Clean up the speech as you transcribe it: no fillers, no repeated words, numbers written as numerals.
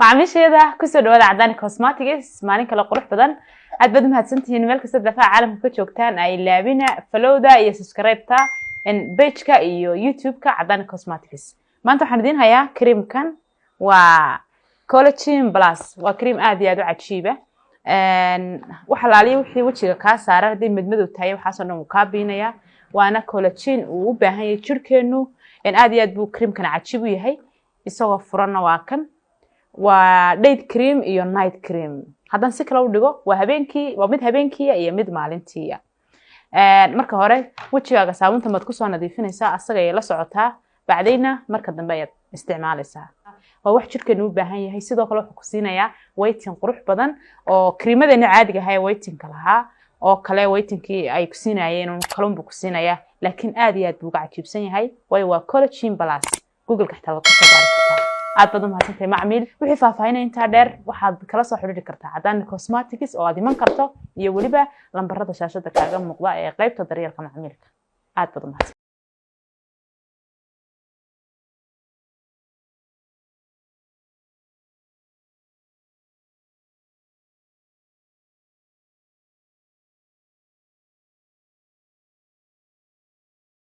macaamiisheeda ku soo dhawaada Cadaan Cosmetics maalin kala qurux badan aad baad mahadsantihiin meel kasta dafaa caalamka ka joogtaan ay laabina followda iyo subscribe-ta page-ka iyo YouTube-ka Cadaan Cosmetics maanta waxaan idin hayaa cream-kan waa collagen plus waa cream aad iyo aad u cajiib ah waxa laaliyo wixii wajiga ka saaran hadii madmadow tahay waxa soo dhan ka biinaya waana collagen uu u baahan yahay jirkeenu aad iyo aad buu cream-kan cajiib u yahay isagoo furanna waa kan waa day cream iyo night cream hadan si kala u dhigo waa habeenkii waa mid habeenkii iyo mid maalintii marka hore wajigaaga saabunta mad ku soo nadiifinaysaa asaga ay la socotaa bacdayna marka dambe ayaad isticmaalaysaa waa wax jirkeenu u baahan yahay sidoo kale wuxuu ku siinayaa waiting qurux badan oo creamadeena caadiga ah waiting lahaa oo kale waitingkii ay ku siinayeen kalunbu ku siinaya laakiin aad iyo aad buu uga cajiibsan yahay way waa collagen plus google ka xitaa la ku soo baari kartaa aad badan mahadsantahay macmiil wixii faahfaahinay inta dheer waxaad kala soo xiriiri kartaa Cadaan Cosmetics oo aad iman karto iyo waliba lambarada shaashada kaaga muuqda ee qaybta daryeelka macmiilka aad badan mahadsantahay